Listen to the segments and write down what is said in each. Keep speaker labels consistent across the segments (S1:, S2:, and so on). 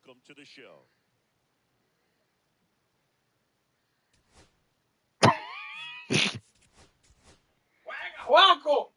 S1: welcome to the show.
S2: ¡Juaco!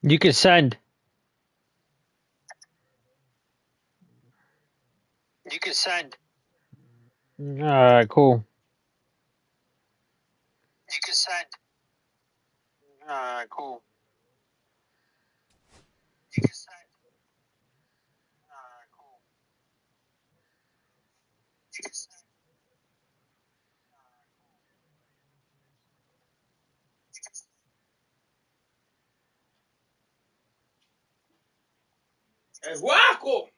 S3: You can send.
S4: You can send.
S3: Alright, cool.
S4: You can send. Cool. You can send. Cool. You can send.
S2: ¡El Juaco!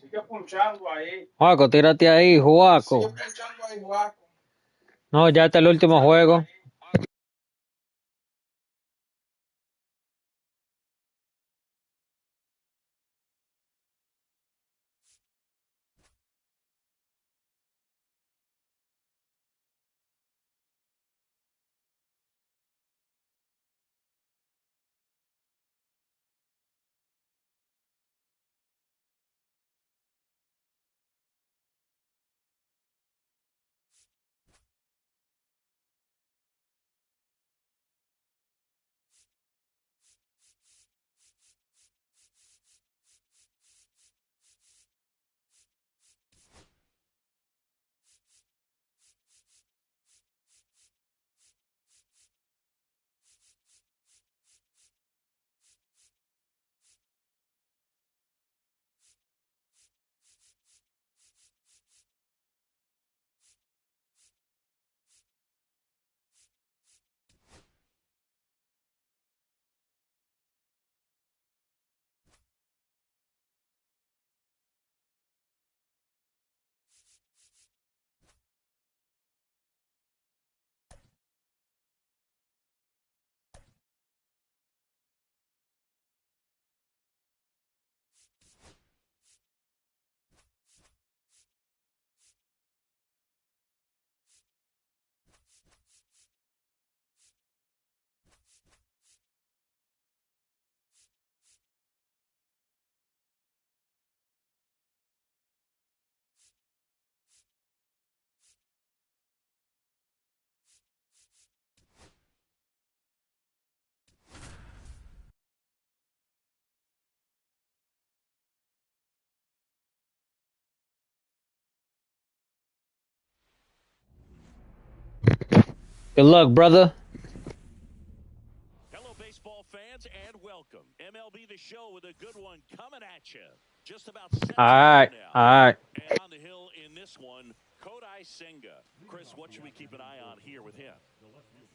S2: Sigue punchando ahí.
S3: Juaco, tírate ahí, Juaco.
S2: Sigue punchando ahí, Juaco.
S3: No, ya está el último juego. Good luck, brother.
S1: Hello, baseball fans, and welcome. MLB the Show with a good one coming at you. Just about set to go
S3: Alright,
S1: now.
S3: alright.
S1: And on the hill in this one, Kodai Senga. Chris, what should we keep an eye on here with him?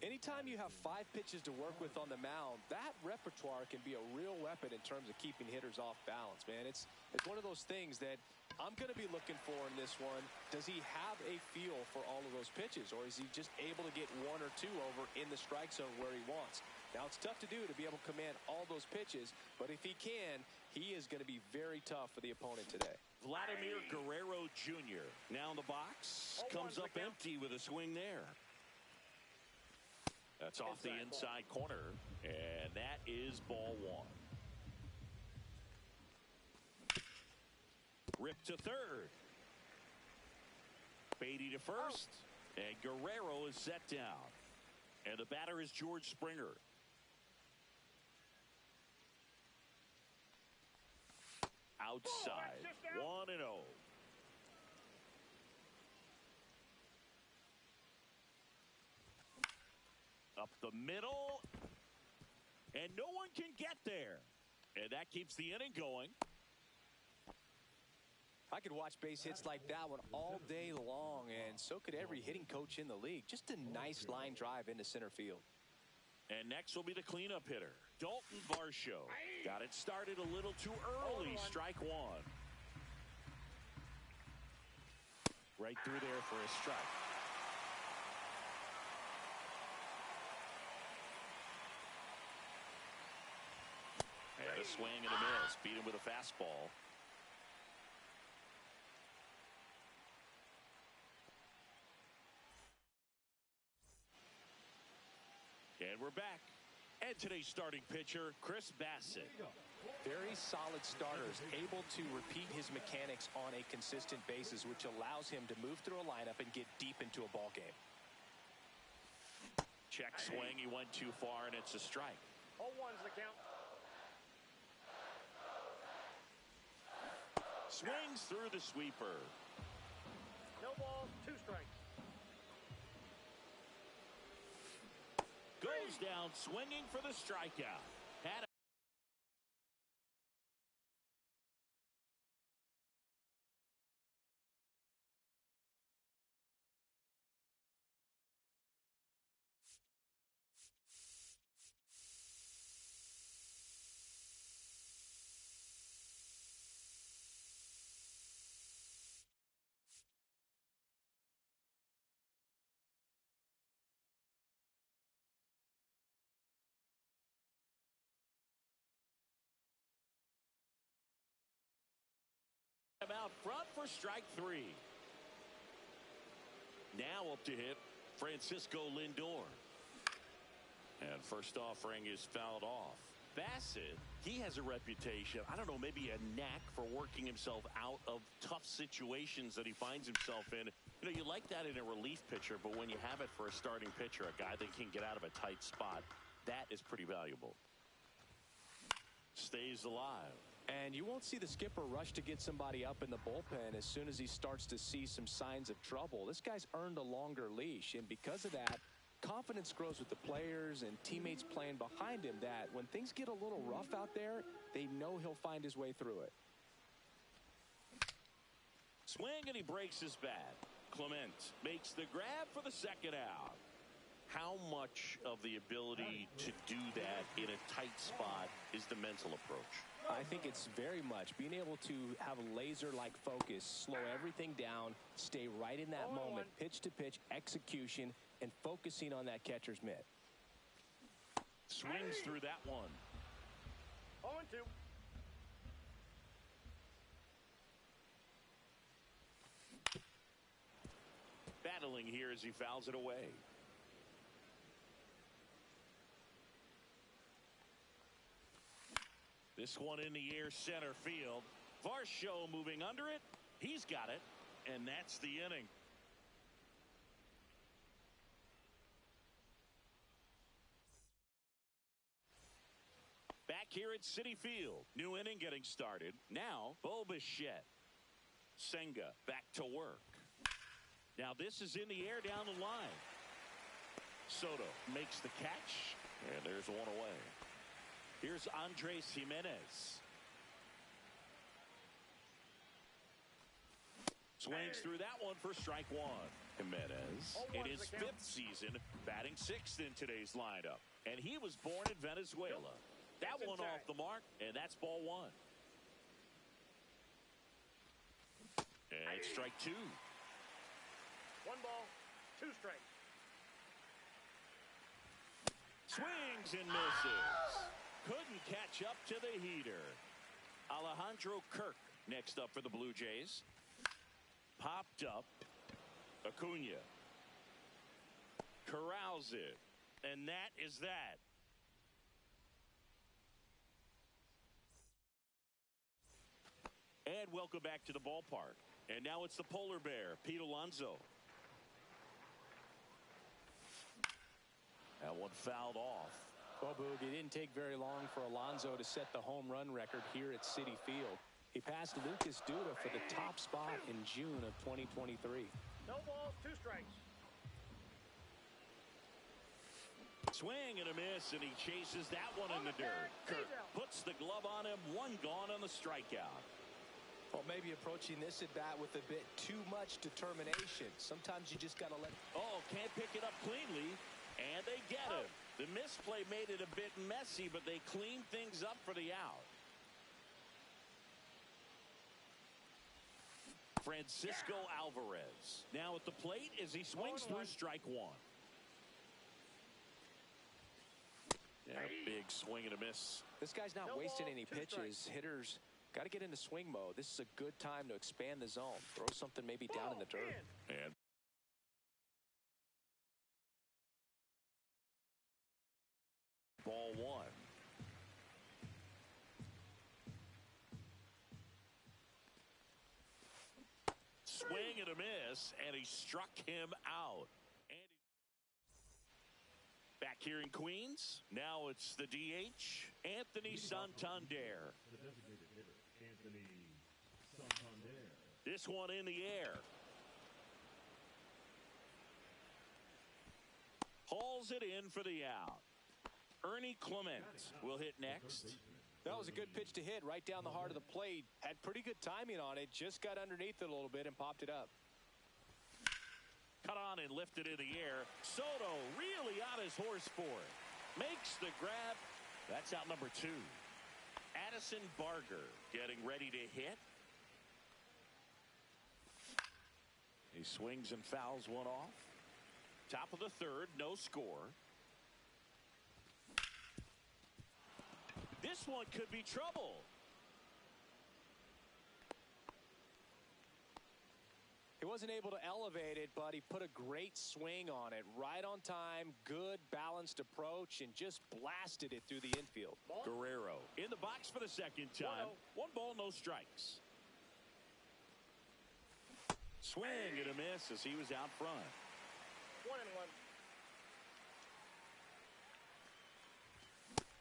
S5: Anytime you have 5 pitches to work with on the mound, that repertoire can be a real weapon in terms of keeping hitters off balance, man. It's one of those things that I'm going to be looking for in this one. Does he have a feel for all of those pitches, or is he just able to get 1 or 2 over in the strike zone where he wants? Now, it's tough to do to be able to command all those pitches, but if he can, he is going to be very tough for the opponent today.
S1: Vladimir Guerrero Jr. now in the box. Comes up empty with a swing there. That's off the inside corner, and that is ball 1. Rip to third. Beatty to first. And Guerrero is set down. And the batter is George Springer. Outside. 1-0. Up the middle. And no one can get there. And that keeps the inning going.
S5: I could watch base hits like that one all day long, and so could every hitting coach in the league. Just a nice line drive into center field.
S1: And next will be the cleanup hitter, Dalton Varsho. Got it started a little too early. Strike one. Right through there for a strike. And a swing and a miss. Beat him with a fastball. And we're back. And today's starting pitcher, Chris Bassett.
S5: Very solid starters, able to repeat his mechanics on a consistent basis, which allows him to move through a lineup and get deep into a ball game.
S1: Check swing. He went too far, and it's a strike.
S6: 0-1's the count.
S1: Swings through the sweeper.
S6: No balls, 2 strikes.
S1: Goes down swinging for the strikeout. Had out front for strike 3. Now up to hit Francisco Lindor. And first offering is fouled off. Bassett, he has a reputation, I don't know, maybe a knack for working himself out of tough situations that he finds himself in. You know, you like that in a relief pitcher, but when you have it for a starting pitcher, a guy that can get out of a tight spot, that is pretty valuable. Stays alive.
S5: And you won't see the skipper rush to get somebody up in the bullpen as soon as he starts to see some signs of trouble. This guy's earned a longer leash, and because of that, confidence grows with the players and teammates playing behind him, that when things get a little rough out there, they know he'll find his way through it.
S1: Swing, and he breaks his bat. Clement makes the grab for the second out. How much of the ability to do that in a tight spot is the mental approach?
S5: I think it's very much being able to have a laser-like focus, slow everything down, stay right in that moment, pitch to pitch, execution, and focusing on that catcher's mitt.
S1: Swings through that one.
S6: 0-2.
S1: Battling here as he fouls it away. This one in the air, center field. Varsho moving under it. He's got it, and that's the inning. Back here at Citi Field. New inning getting started. Now, Bo Bichette. Senga back to work. Now this is in the air down the line. Soto makes the catch, and there's one away. Here's Andres Jimenez. Swings through that one for strike one. Jimenez in his 5th season, batting 6th in today's lineup. And he was born in Venezuela. That one off the mark, and that's ball 1. And it's strike 2.
S6: 1 ball, 2 strikes.
S1: Swings and misses. Couldn't catch up to the heater. Alejandro Kirk next up for the Blue Jays. Popped up. Acuna corrals it. And that is that. And welcome back to the ballpark. And now it's the polar bear, Pete Alonso. That one fouled off.
S5: Well, Boog, it didn't take very long for Alonso to set the home run record here at Citi Field. He passed Lucas Duda for the top spot in June of 2023.
S6: No balls, 2 strikes.
S1: Swing and a miss, and he chases that one in the dirt. Kirk puts the glove on him, 1 gone on the strikeout.
S5: Well, maybe approaching this at bat with a bit too much determination. Sometimes you just got to let...
S1: Oh, can't pick it up cleanly, and they get him. The misplay made it a bit messy, but they cleaned things up for the out. Francisco Alvarez now at the plate as he swings through strike 1. Yeah, big swing and a miss.
S5: This guy's not wasting any pitches. Hitters got to get into swing mode. This is a good time to expand the zone. Throw something maybe down in the dirt.
S1: And ball 1. Swing and a miss, and he struck him out. And back here in Queens, now it's the DH, Anthony Santander. This one in the air. Hauls it in for the out. Ernie Clement will hit next.
S5: That was a good pitch to hit right down the heart of the plate. Had pretty good timing on it. Just got underneath it a little bit and popped it up.
S1: Cut on and lifted in the air. Soto really on his horse for it. Makes the grab. That's out number 2. Addison Barger getting ready to hit. He swings and fouls one off. Top of the 3rd, no score. This one could be trouble.
S5: He wasn't able to elevate it, but he put a great swing on it. Right on time, good balanced approach, and just blasted it through the infield.
S1: Guerrero in the box for the 2nd time. 1 ball, no strikes. Swing and a miss as he was out front.
S6: 1-1.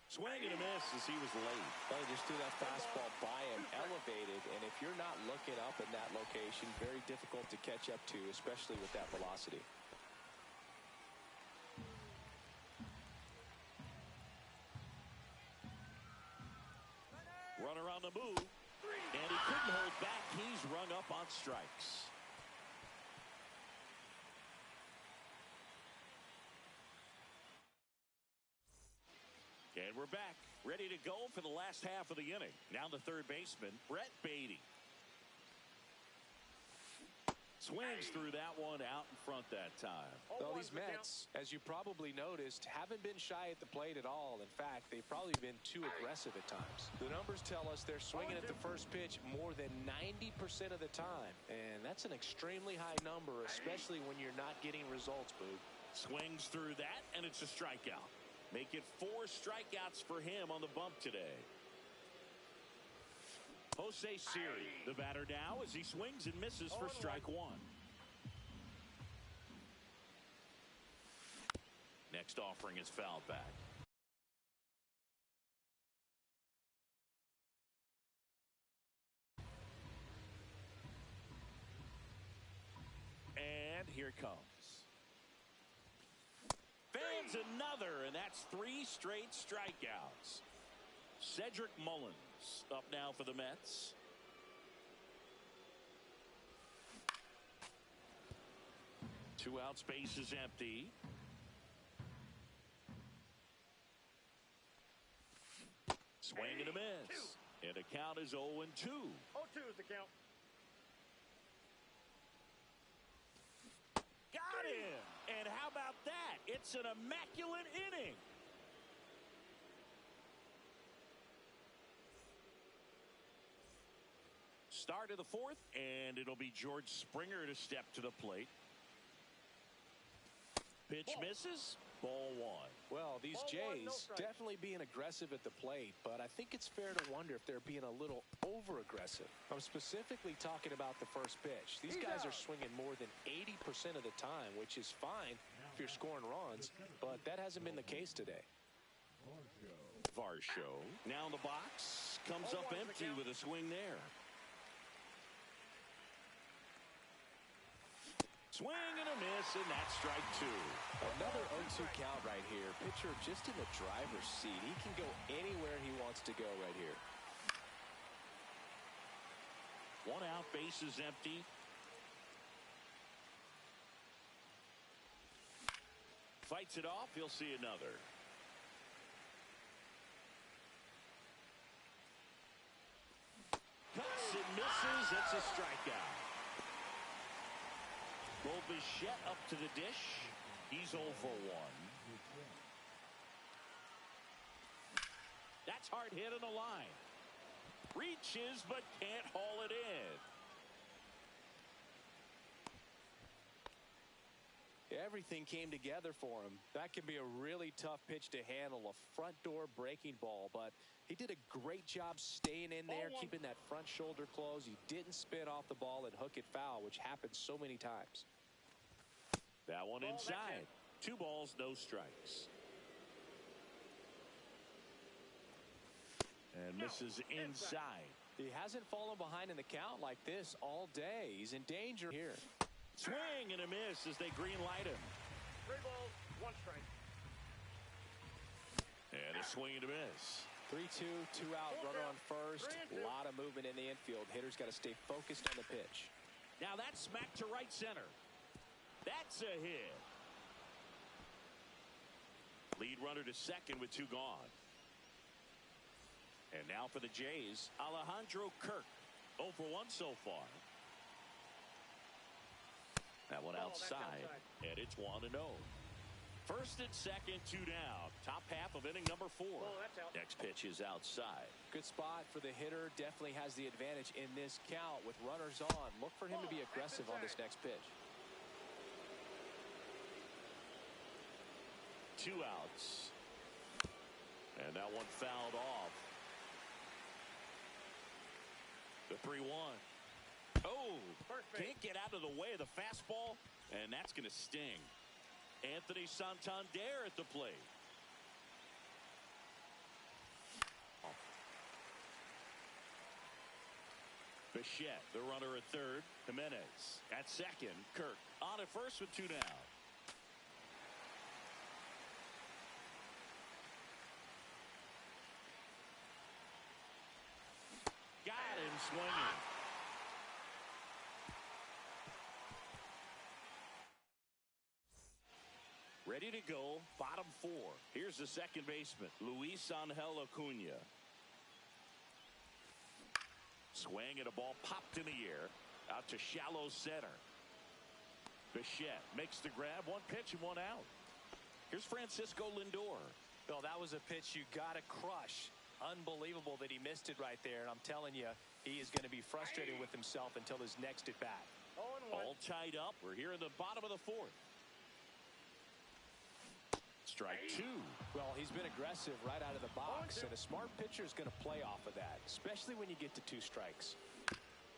S1: Swing and a miss as he was late.
S5: Well, he just threw that fastball by him, elevated, and if you're not looking up in that location, very difficult to catch up to, especially with that velocity.
S1: Runner on the move, and he couldn't hold back. He's rung up on strikes. And we're back, ready to go for the last half of the inning. Now the 3rd baseman, Brett Beatty. Swings through that one out in front that time.
S5: Well, these Mets, as you probably noticed, haven't been shy at the plate at all. In fact, they've probably been too aggressive at times. The numbers tell us they're swinging at the first pitch more than 90% of the time. And that's an extremely high number, especially when you're not getting results, Boog.
S1: Swings through that, and it's a strikeout. Make it 4 strikeouts for him on the bump today. Jose Siri, the batter now, as he swings and misses for strike 1. Next offering is fouled back. And here it comes. Fans another, and that's 3 straight strikeouts. Cedric Mullins up now for the Mets. Two outs, base is empty. Swing and a miss. And the count is 0-2.
S6: 0-2 is the count.
S1: Got him! And how about that? It's an immaculate inning. Start of the 4th, and it'll be George Springer to step to the plate. Pitch misses, Ball one.
S5: Well, these
S6: Ball one, no
S5: Jays
S6: strike.
S5: definitely being aggressive at the plate, but I think it's fair to wonder if they're being a little over-aggressive. I'm specifically talking about the first pitch. These guys are swinging more than 80% of the time, which is fine if you're scoring runs, but that hasn't been the case today.
S1: Varsho now in the box, comes
S6: Ball
S1: up
S6: one's the
S1: empty
S6: count.
S1: with a swing there. Swing and a miss, and that's strike two.
S5: Another 0-2 count right here. Pitcher just in the driver's seat. He can go anywhere he wants to go right here.
S1: One out, bases empty. Fights it off, he'll see another. Cuts and misses, it's a strikeout. Bichette up to the dish. He's 0 for 1. That's hard hit on the line. Reaches but can't haul it in.
S5: Everything came together for him. That can be a really tough pitch to handle, a front door breaking ball, but he did a great job staying in there, keeping that front shoulder closed. He didn't spin off the ball and hook it foul, which happens so many times.
S1: That one
S6: Ball,
S1: inside. 2 balls, no strikes. And misses inside.
S5: He hasn't fallen behind in the count like this all day. He's in danger here.
S1: Swing and a miss as they green light him.
S6: 3 balls, 1 strike.
S1: And a swing and a miss.
S5: 3-2, 2 out, runner on first. A lot of movement in the infield. Hitter's got to stay focused on the pitch.
S1: Now that's smacked to right center. That's a hit. Lead runner to second with 2 gone. And now for the Jays, Alejandro Kirk. 0 for 1 so far. That one outside, and it's 1-0. First and second, 2 down. Top half of inning number 4.
S6: That's out.
S1: Next pitch is outside.
S5: Good spot for the hitter. Definitely has the advantage in this count with runners on. Look for him to be aggressive on this next pitch.
S1: 2 outs. And that one fouled off. The 3-1. Oh, can't get out of the way of the fastball, and that's going to sting. Anthony Santander at the plate. Bichette, the runner at third. Jimenez at second. Kirk on at first with 2 down. Got him swinging. Ready to go, bottom 4. Here's the second baseman, Luis Angel Acuna. Swing and a ball popped in the air, out to shallow center. Bichette makes the grab, 1 pitch and 1 out. Here's Francisco Lindor.
S5: Bill, that was a pitch you got to crush. Unbelievable that he missed it right there, and I'm telling you, he is going to be frustrated with himself until his next at bat.
S1: All tied up. We're here in the bottom of the 4th. Strike 2.
S5: Well, he's been aggressive right out of the box, and a smart pitcher is going to play off of that, especially when you get to 2 strikes.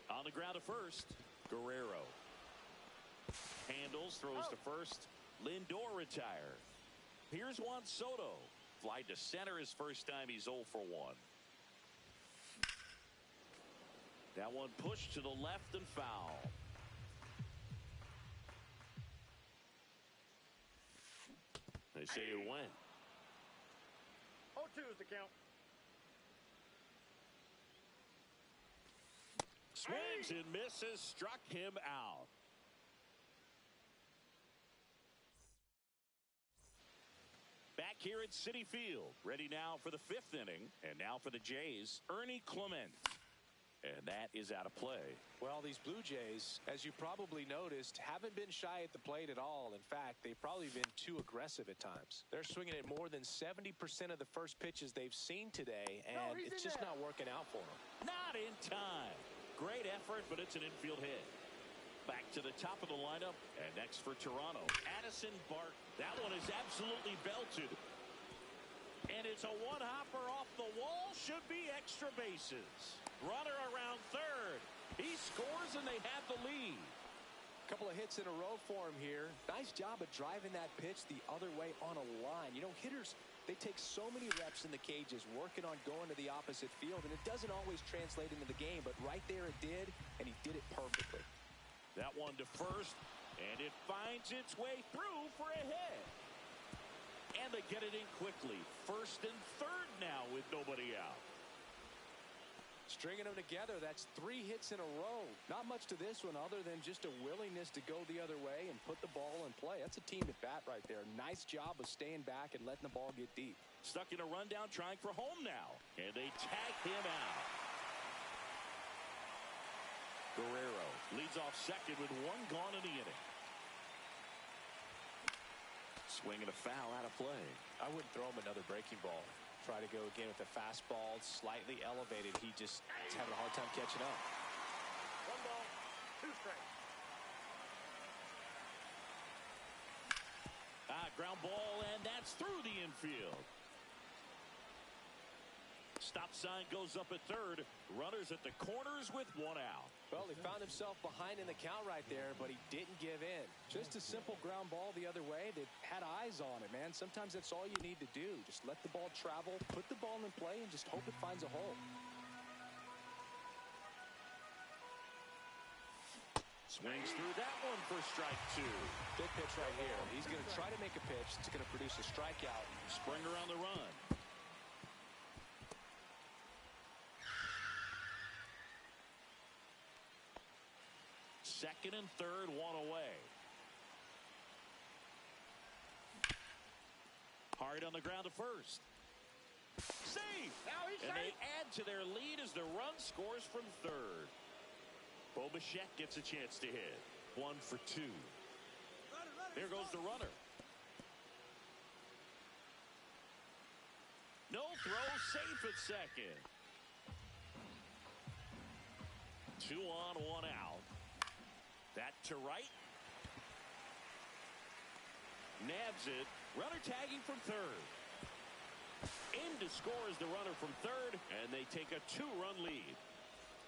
S1: On the ground to first, Guerrero. Handles, throws to first. Lindor retired. Here's Juan Soto. Fly to center his first time. He's 0 for 1. That one pushed to the left and foul. They say it went.
S6: 0-2 is the count.
S1: Swings and misses, struck him out. Back here at Citi Field, ready now for the 5th inning, and now for the Jays, Ernie Clement. And that is out of play.
S5: Well, these Blue Jays, as you probably noticed, haven't been shy at the plate at all. In fact, they've probably been too aggressive at times. They're swinging at more than 70% of the first pitches they've seen today, and it's just not working out for them.
S1: Not in time. Great effort, but it's an infield hit. Back to the top of the lineup. And next for Toronto, Addison Bart. That one is absolutely belted. And it's a one-hopper off the wall. Should be extra bases. Runner around third. He scores and they have the lead.
S5: Couple of hits in a row for him here. Nice job of driving that pitch the other way on a line. You know, hitters, they take so many reps in the cages working on going to the opposite field, and it doesn't always translate into the game, but right there it did, and he did it perfectly.
S1: That one to first, and it finds its way through for a hit. And they get it in quickly. First and third now with nobody out.
S5: Stringing them together, that's 3 hits in a row. Not much to this one other than just a willingness to go the other way and put the ball in play. That's a team at bat right there. Nice job of staying back and letting the ball get deep.
S1: Stuck in a rundown, trying for home now. And they tag him out. Guerrero leads off second with 1 gone in the inning. Swinging a foul out of play.
S5: I wouldn't throw him another breaking ball. Try to go again with the fastball slightly elevated. He just is having a hard time catching up.
S6: 1 ball, 2 strikes.
S1: Ground ball, and that's through the infield. Stop sign goes up at third. Runners at the corners with 1 out.
S5: Well, he found himself behind in the count right there, but he didn't give in. Just a simple ground ball the other way that had eyes on it, man. Sometimes that's all you need to do. Just let the ball travel, put the ball in play, and just hope it finds a hole.
S1: Swings through that one for strike 2.
S5: Good pitch right here. He's going to try to make a pitch that's going to produce a strikeout.
S1: Springer on the run. Second and third, 1 away. Hard on the ground to first. Safe!
S6: Now he's
S1: And they
S6: safe.
S1: add to their lead as the run scores from third. Bo Bichette gets a chance to hit. 1 for 2. There goes the runner. No throw, safe at second. 2 on, 1 out. That to right. Nabs it. Runner tagging from third. In to score is the runner from third, and they take a 2-run lead.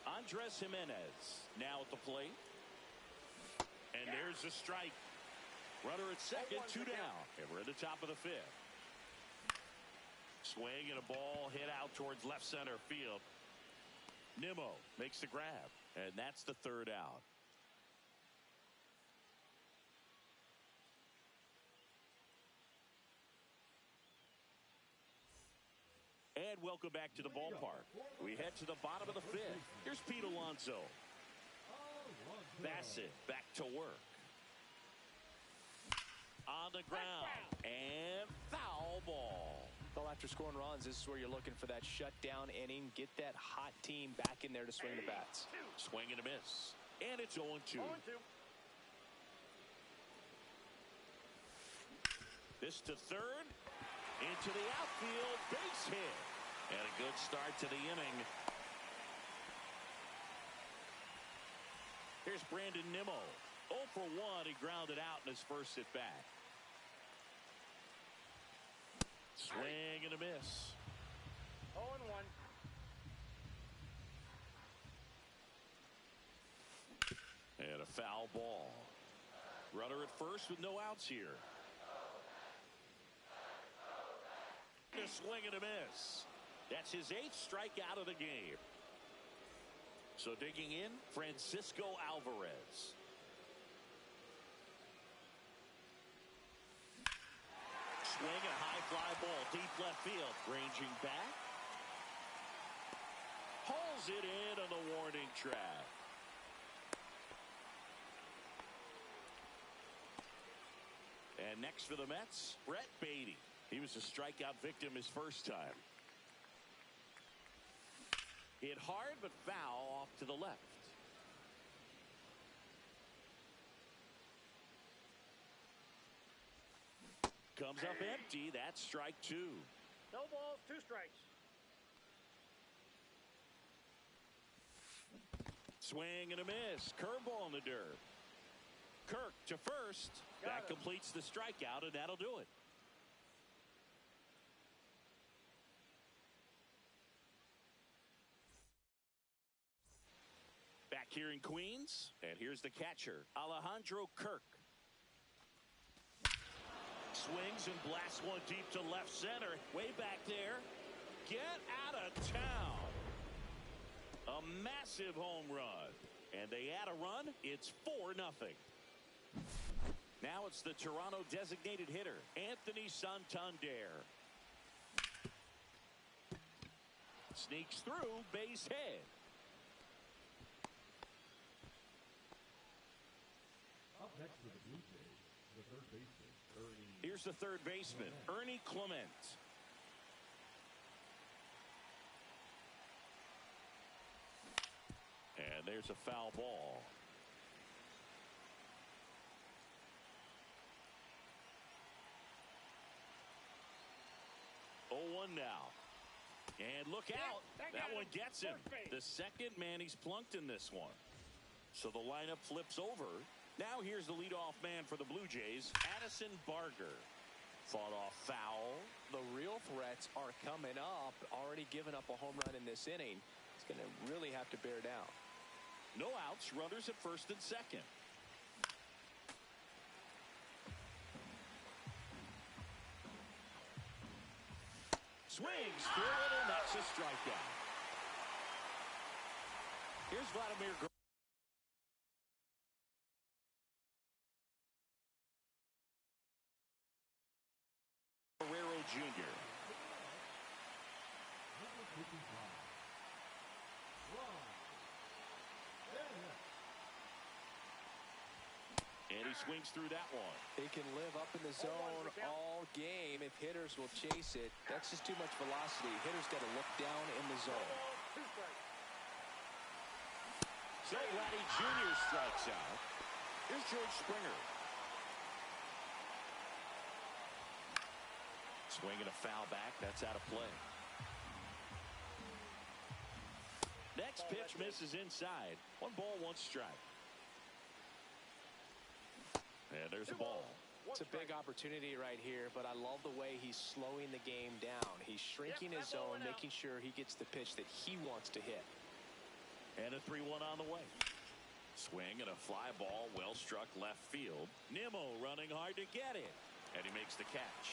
S1: Andres Jimenez now at the plate. And there's a strike. Runner at second, 2 down. And we're at the top of the 5th. Swing and a ball hit out towards left center field. Nimmo makes the grab, and that's the 3rd out. And welcome back to the ballpark. We head to the bottom of the 5th. Here's Pete Alonso. Bassett back to work. On the ground. And foul ball.
S5: Well, after scoring runs, this is where you're looking for that shutdown inning. Get that hot team back in there to swing the bats.
S1: Swing and a miss. And it's 0-2.
S6: 0-2.
S1: This to third. Into the outfield. Base hit. And a good start to the inning. Here's Brandon Nimmo. 0 for 1. He grounded out in his first at bat. Swing and a miss.
S6: 0-1.
S1: And a foul ball. Runner at first with no outs here. A swing and a miss. That's his 8th strikeout of the game. So digging in, Francisco Alvarez. Swing and a high fly ball deep left field. Ranging back. Hauls it in on the warning track. And next for the Mets, Brett Beatty. He was a strikeout victim his first time. Hit hard but foul off to the left. Comes up empty. That's strike 2.
S6: No balls, 2 strikes.
S1: Swing and a miss. Curveball in the dirt. Kirk to first. That completes the strikeout, and that'll do it. Back here in Queens, and here's the catcher, Alejandro Kirk. Swings and blasts one deep to left center. Way back there. Get out of town. A massive home run. And they add a run. It's 4-0. Now it's the Toronto designated hitter, Anthony Santander. Sneaks through, base hit.
S7: Up next for the Blue Jays, the third baseman, Ernie.
S1: Here's the third baseman, Ernie Clement. And there's a foul ball. Oh, 1 now. And look out. That one gets him. The second man he's plunked in this one. So the lineup flips over. Now here's the leadoff man for the Blue Jays, Addison Barger. Fought off foul.
S5: The real threats are coming up. Already given up a home run in this inning. He's going to really have to bear down.
S1: No outs, runners at first and second. Swings through it, and that's a strikeout. Here's Vladimir Guerrero Jr. And he swings through that one.
S5: He can live up in the zone all game if hitters will chase it. That's just too much velocity. Hitters got to look down in the zone.
S1: So Vladdy Jr. strikes out. Here's George Springer. Swinging a foul back. That's out of play. Next pitch misses inside. 1 ball, 1 strike. And there's a ball.
S5: It's a big opportunity right here, but I love the way he's slowing the game down. He's shrinking his zone, making sure he gets the pitch that he wants to hit.
S1: And a 3-1 on the way. Swing and a fly ball, well struck left field. Nimmo running hard to get it. And he makes the catch.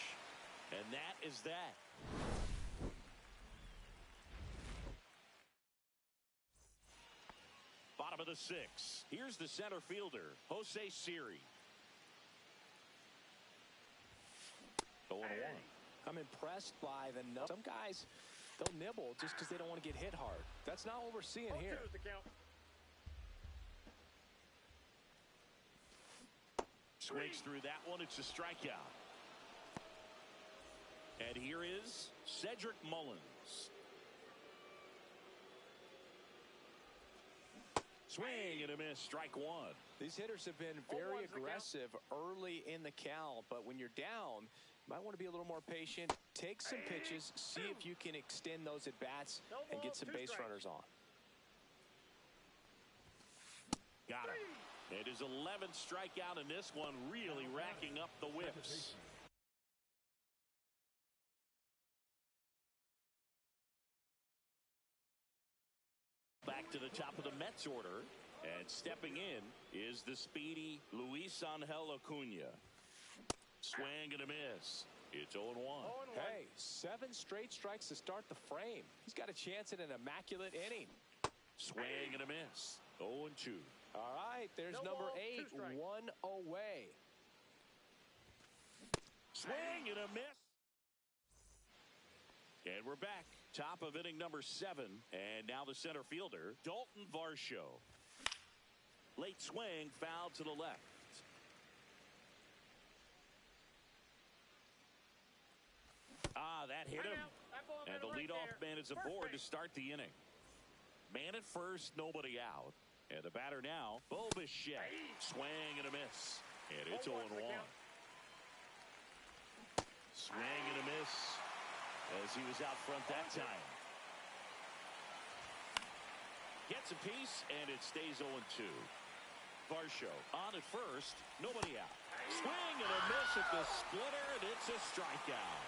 S1: And that is that. Bottom of the 6th. Here's the center fielder, Jose Siri. 0-1.
S5: I'm impressed by the some guys, they'll nibble just because they don't want to get hit hard. That's not what we're seeing here.
S1: Swings through that one. It's a strikeout. And here is Cedric Mullins. Swing and a miss. Strike 1.
S5: These hitters have been very aggressive early in the count, but when you're down, you might want to be a little more patient. Take some pitches, see if you can extend those at bats and get some base runners on.
S1: Got him. It is 11th strikeout in this one, really racking up the whiffs. Back to the top of the Mets order, and stepping in is the speedy Luis Angel Acuna. Swing and a miss. It's 0-1.
S5: Hey, 7 straight strikes to start the frame. He's got a chance at an immaculate inning.
S1: Swing and a miss. 0-2.
S5: All right, there's number 8, 1 away.
S1: Swing and a miss. And we're back. Top of inning number 7. And now the center fielder, Dalton Varsho. Late swing, foul to the left. That hit him. And the leadoff man is aboard to start the inning. Man at first, nobody out. And the batter now, Bo Bichette. Swing and a miss. And it's 0-1. Swing and a miss as he was out front that time. Gets a piece, and it stays 0-2. Varsho on at first, nobody out. Swing and a miss at the splitter, and it's a strikeout.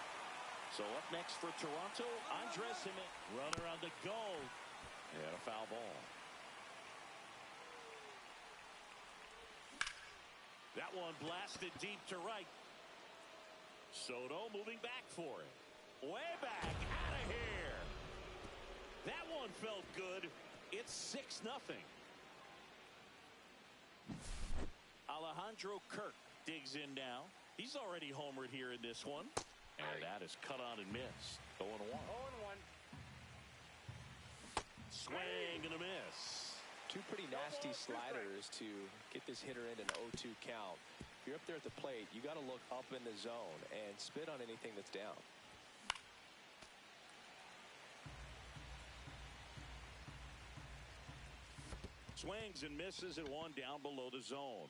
S1: So up next for Toronto, Andres Jimenez. Runner on the go, and a foul ball. That one blasted deep to right. Soto moving back for it. Way back, out of here. That one felt good. It's 6-0. Alejandro Kirk digs in now. He's already homered here in this one. And that is cut on and missed. 0-1.
S6: 0-1.
S1: Swing and a miss.
S5: Two pretty nasty sliders to get this hitter into an 0-2 count. If you're up there at the plate, you got to look up in the zone and spit on anything that's down.
S1: Swings and misses at one down below the zone.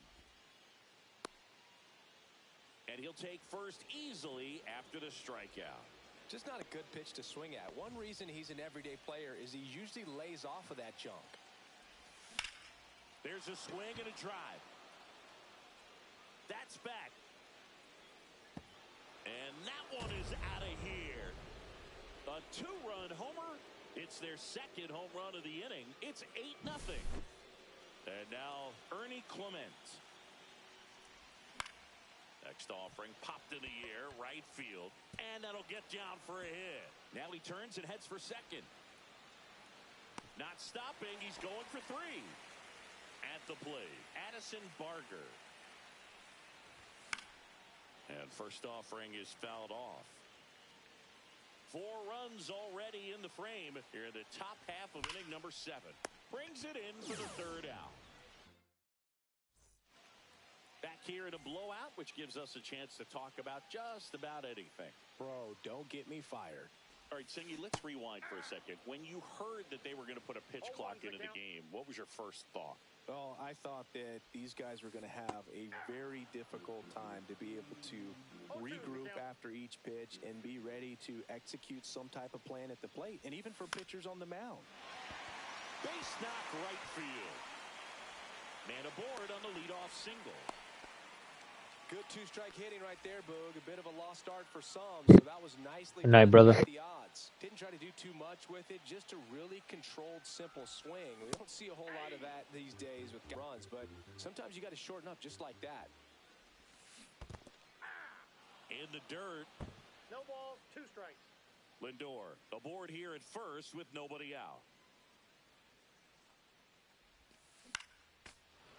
S1: And he'll take first easily after the strikeout.
S5: Just not a good pitch to swing at. One reason he's an everyday player is he usually lays off of that junk.
S1: There's a swing and a drive. That's back. And that one is out of here. A two-run homer. It's their second home run of the inning. It's 8-0. And now Ernie Clement. Next offering popped in the air, right field, and that'll get down for a hit. Now he turns and heads for second. Not stopping, he's going for three. At the plate, Addison Barger. And first offering is fouled off. 4 runs already in the frame here in the top half of inning number 7. Brings it in for the third out. Back here in a blowout, which gives us a chance to talk about just about anything.
S5: Bro, don't get me fired.
S1: All right, Singy, let's rewind for a second. When you heard that they were going to put a pitch clock into the game, what was your first thought?
S5: Well, I thought that these guys were going to have a very difficult time to be able to regroup after each pitch and be ready to execute some type of plan at the plate, and even for pitchers on the mound.
S1: Base knock right field. Man aboard on the leadoff single.
S5: Good two-strike hitting right there, Boog. A bit of a lost start for some, so that was nicely
S3: Good night, brother.
S5: the odds. Didn't try to do too much with it, just a really controlled, simple swing. We don't see a whole lot of that these days with runs, but sometimes you got to shorten up just like that.
S1: In the dirt.
S6: No balls, 2 strikes.
S1: Lindor aboard here at first with nobody out.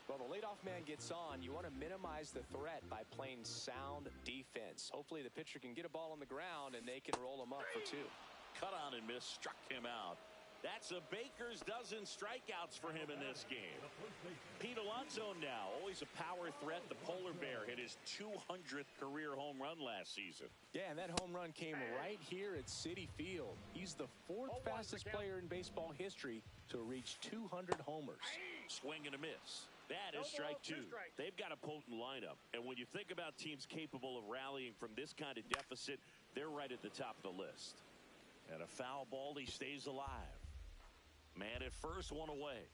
S5: Well, the leadoff man gets on. You want to minimize the threat by playing sound defense. Hopefully the pitcher can get a ball on the ground and they can roll him up for 2.
S1: Cut on and miss, struck him out. That's a baker's dozen strikeouts for him in this game. Pete Alonso now, always a power threat. The polar bear hit his 200th career home run last season.
S5: Yeah, and that home run came right here at Citi Field. He's the 4th fastest player in baseball history to reach 200 homers.
S1: Swing and a miss. That is strike 2. They've got a potent lineup. And when you think about teams capable of rallying from this kind of deficit, they're right at the top of the list. And a foul ball, he stays alive. Man at first, one away.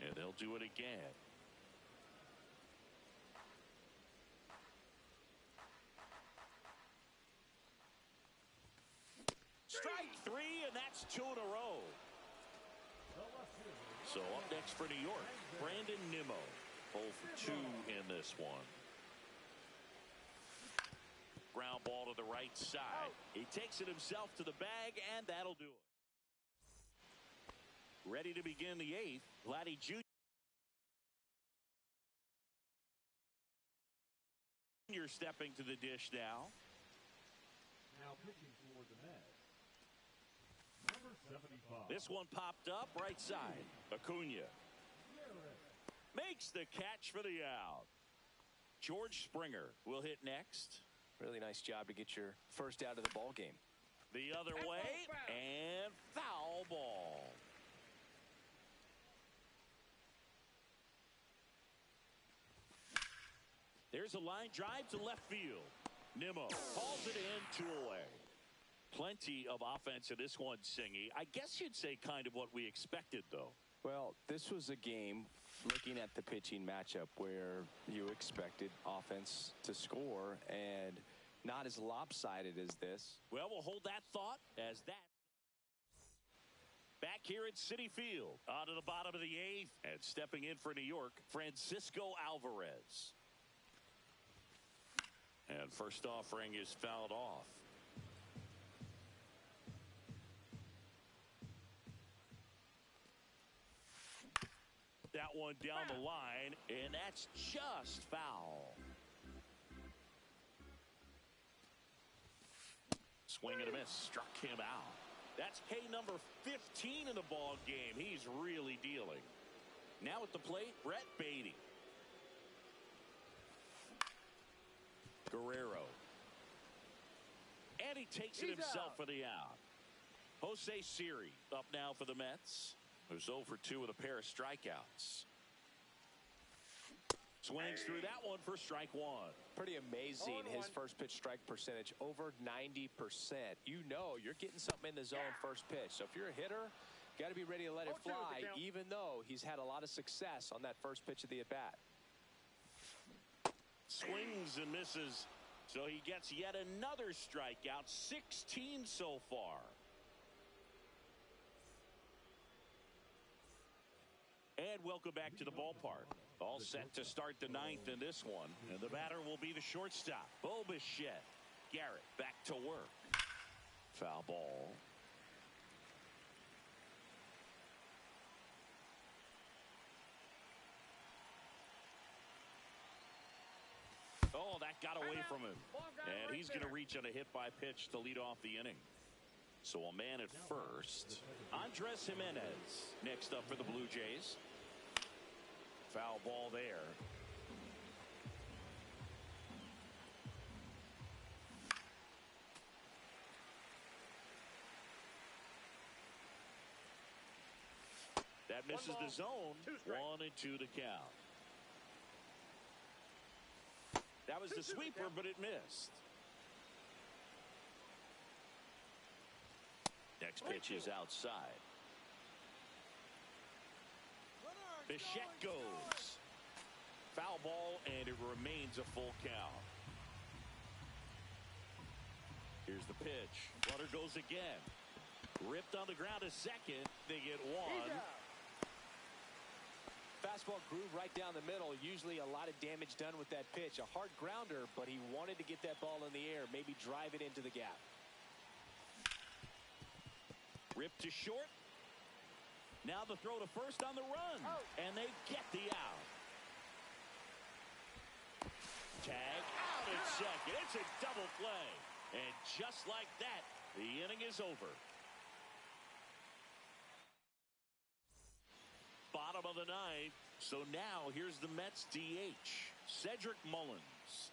S1: And they'll do it again. Strike 3, and that's 2 in a row. So up next for New York, Brandon Nimmo. 0 for 2 in this one. Ground ball to the right side. He takes it himself to the bag, and that'll do it. Ready to begin the 8th. Vladdy Jr. stepping to the dish now.
S7: Now pitching for the Mets, number 75.
S1: This one popped up right side. Acuna makes the catch for the out. George Springer will hit next.
S5: Really nice job to get your first out of the ball game.
S1: The other way, and foul ball. There's a line drive to left field. Nimmo hauls it in, 2 away. Plenty of offense in this one, Singy. I guess you'd say kind of what we expected, though.
S5: Well, this was a game, looking at the pitching matchup, where you expected offense to score and not as lopsided as this.
S1: Well, we'll hold that thought as that. Back here at Citi Field, on to the bottom of the 8th, and stepping in for New York, Francisco Alvarez. And first offering is fouled off. That one down the line, and that's just foul. Swing and a miss, struck him out. That's K number 15 in the ball game. He's really dealing. Now at the plate, Brett Beatty. Guerrero. And he takes it himself for the out. Jose Siri up now for the Mets. Who's 0 for 2 with a pair of strikeouts. Swings through that one for strike one.
S5: Pretty amazing, his first pitch strike percentage, over 90%. You know you're getting something in the zone first pitch. So if you're a hitter, got to be ready to let it fly, even though he's had a lot of success on that first pitch of the at-bat.
S1: Swings and misses, so he gets yet another strikeout, 16 so far. And welcome back to the ballpark. All set to start the 9th in this one. And the batter will be the shortstop, Bo Bichette. Garrett back to work. Foul ball. Oh, that got away from him. And he's going to reach on a hit by pitch to lead off the inning. So a man at first. Andres Jimenez next up for the Blue Jays. Foul ball there. That misses the zone. 1-2 to count. That was the sweeper, but it missed. Next pitch is outside. Bichette goes. Foul ball, and it remains a full count. Here's the pitch. Runner goes again. Ripped on the ground to second. They get one.
S5: Fastball groove right down the middle. Usually a lot of damage done with that pitch. A hard grounder, but he wanted to get that ball in the air, maybe drive it into the gap.
S1: Ripped to short. Now the throw to first on the run. And they get the out. Tag out at second. It's a double play. And just like that, the inning is over. Bottom of the 9th. So now here's the Mets DH, Cedric Mullins.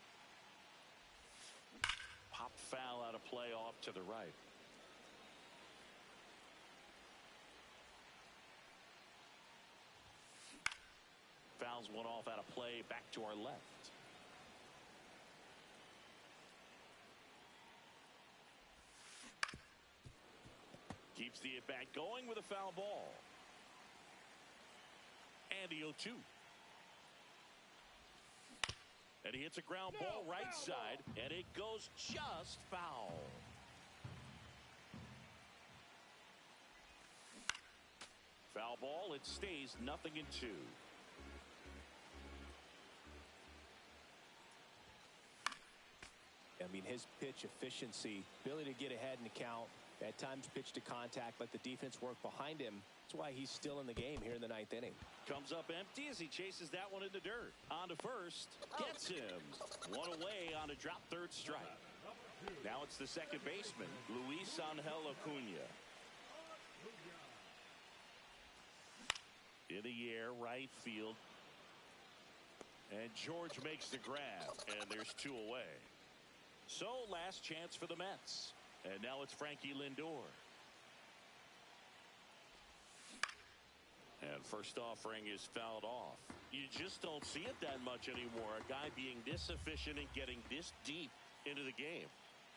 S1: Pop foul out of play off to the right. Fouls one off out of play back to our left. Keeps the at-bat going with a foul ball. And the 0-2. And he hits a ground ball right side, and it goes just foul. Foul ball, it stays 0-2.
S5: I mean, his pitch efficiency, ability to get ahead in the count, at times pitch to contact, let the defense work behind him. That's why he's still in the game here in the 9th inning.
S1: Comes up empty as he chases that one in the dirt. On to first. Gets him. One away on a drop third strike. Now it's the second baseman, Luis Angel Acuna. In the air, right field. And George makes the grab. And there's 2 away. So last chance for the Mets. And now it's Frankie Lindor. And first offering is fouled off. You just don't see it that much anymore. A guy being this efficient and getting this deep into the game.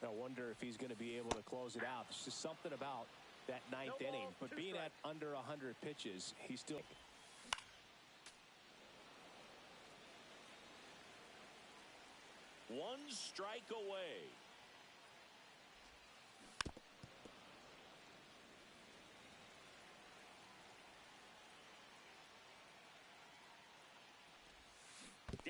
S5: I wonder if he's going to be able to close it out. There's just something about that ninth inning. But being at under 100 pitches, he's still...
S1: One strike away.